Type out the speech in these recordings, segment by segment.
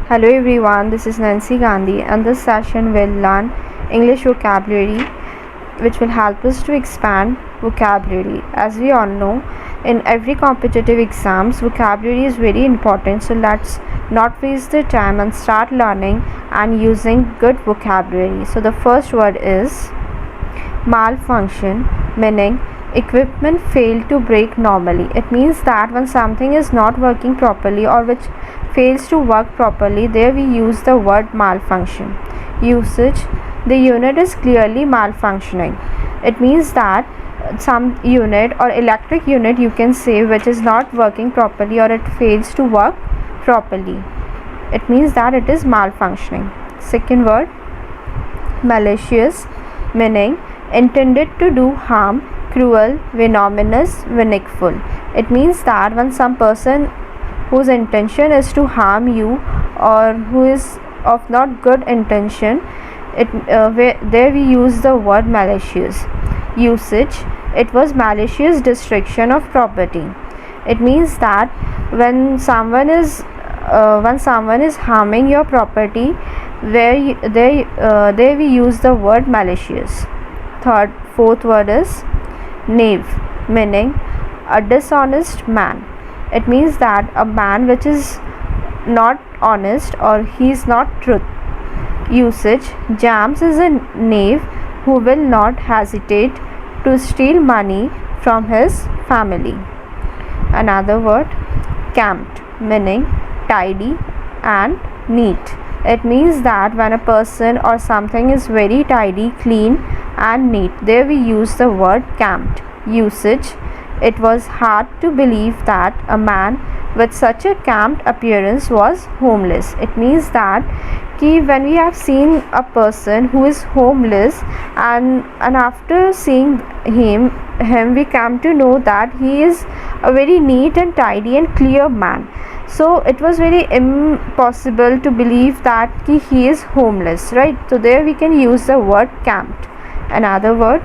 Hello everyone, this is Nancy Gandhi, and this session will learn English vocabulary which will help us to expand vocabulary. As we all know, in every competitive exams, vocabulary is very important. So let's not waste the time and start learning and using good vocabulary. So the first word is malfunction, meaning equipment fail to break normally. It means that when something is not working properly or which fails to work properly, there we use the word malfunction. Usage: the unit is clearly malfunctioning. It means that some unit or electric unit, you can say, which is not working properly or it fails to work properly. It means that it is malfunctioning. Second word, malicious, meaning intended to do harm, cruel, venomous, vindictive. It means that when some person whose intention is to harm you or who is of not good intention, there we use the word malicious. Usage: it was malicious destruction of property. It means that when someone is harming your property, there we use the word malicious. Fourth word is knave, meaning a dishonest man. It means that a man which is not honest or he is not truth. Usage: James is a knave who will not hesitate to steal money from his family. Another word, camped, meaning tidy and neat. It means that when a person or something is very tidy, clean and neat, there we use the word camped. Usage: it was hard to believe that a man with such a camped appearance was homeless. It means that when we have seen a person who is homeless and after seeing him we come to know that he is a very neat and tidy and clear man. So it was very impossible to believe that he is homeless, right? So there we can use the word camped. Another word,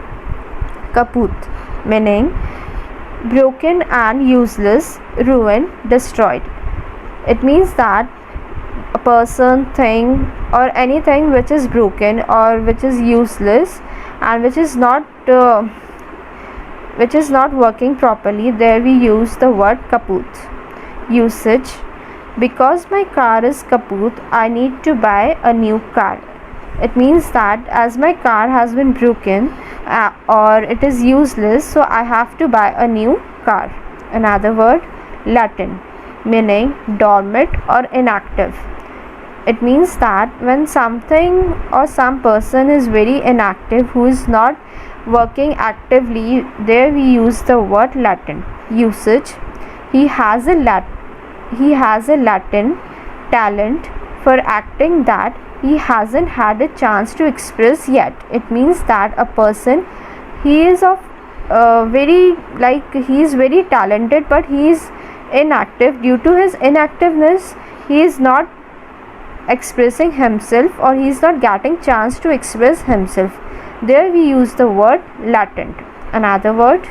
kaput, meaning broken and useless, ruined, destroyed. It means that a person, thing or anything which is broken or which is useless and which is not working properly, there we use the word kaput. Usage: because my car is kaput, I need to buy a new car. It means that as my car has been broken or it is useless, so I have to buy a new car. Another word, latent, meaning dormant or inactive. It means that when something or some person is very inactive, who is not working actively, there we use the word latent. Usage: he has a latent talent for acting that he hasn't had a chance to express yet. It means that a person, he is very talented, but he is inactive. Due to his inactiveness, he is not expressing himself or he is not getting chance to express himself. There we use the word latent. Another word,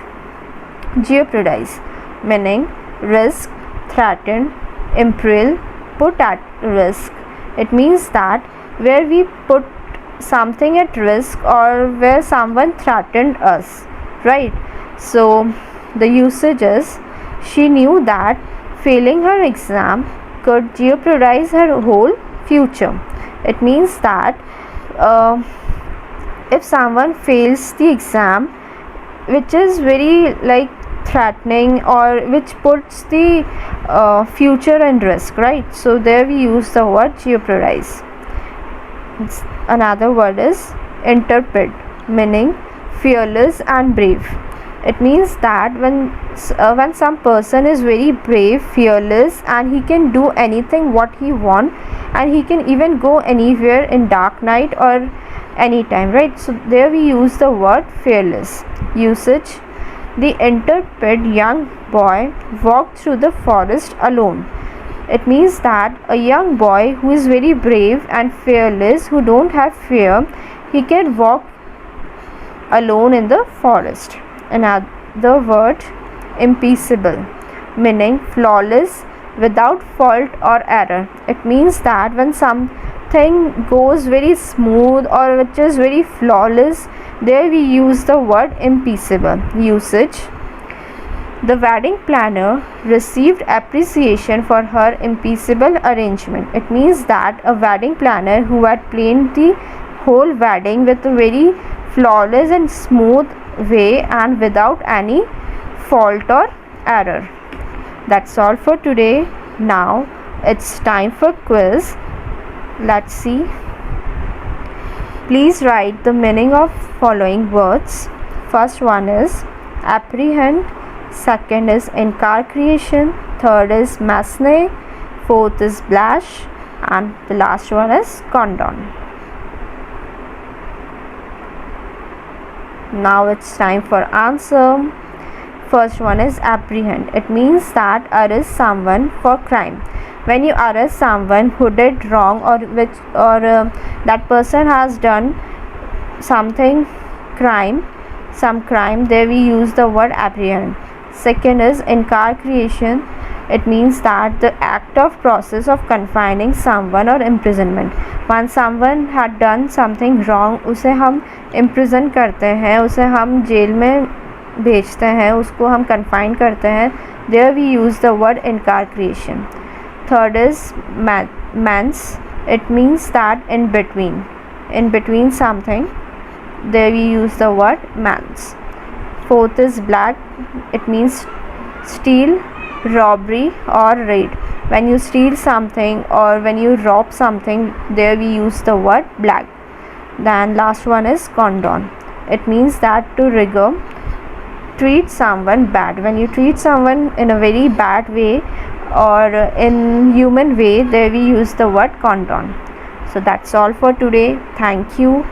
jeopardize, meaning risk, threaten, imperil, put at risk. It means that where we put something at risk or where someone threatened us, right? So the usage is, she knew that failing her exam could jeopardize her whole future. It means that if someone fails the exam, which is very threatening or which puts the future in risk, right? So there we use the word jeopardize. Another word is intrepid, meaning fearless and brave. It means that when some person is very brave, fearless, and he can do anything what he want, and he can even go anywhere in dark night or anytime, right? So there we use the word fearless. Usage: the intrepid young boy walked through the forest alone. It means that a young boy who is very brave and fearless, who don't have fear, he can walk alone in the forest. Another word, impeccable, meaning flawless, without fault or error. It means that when something goes very smooth or which is very flawless, there we use the word impeccable. Usage: the wedding planner received appreciation for her impeccable arrangement. It means that a wedding planner who had planned the whole wedding with a very flawless and smooth way and without any fault or error. That's all for today. Now it's time for quiz. Let's see. Please write the meaning of following words. First one is apprehend, second is in-car creation, third is matinee, fourth is blush, and the last one is condon. Now it's time for answer. First one is apprehend. It means that arrest someone for crime. When you arrest someone who did wrong or that person has done something some crime, there we use the word apprehend. Second is in-car creation. It means that the act of process of confining someone or imprisonment. When someone had done something wrong, उसे हम imprison करते हैं, उसे हम jail में भेजते हैं, उसको हम confine करते हैं. There we use the word in-car creation. Third is man's. It means that in between something. There we use the word man's. Fourth is black. It means steal, robbery or raid. When you steal something or when you rob something, there we use the word black. Then last one is condon. It means that to rigor, treat someone bad. When you treat someone in a very bad way or in human way, there we use the word condon. So that's all for today. Thank you.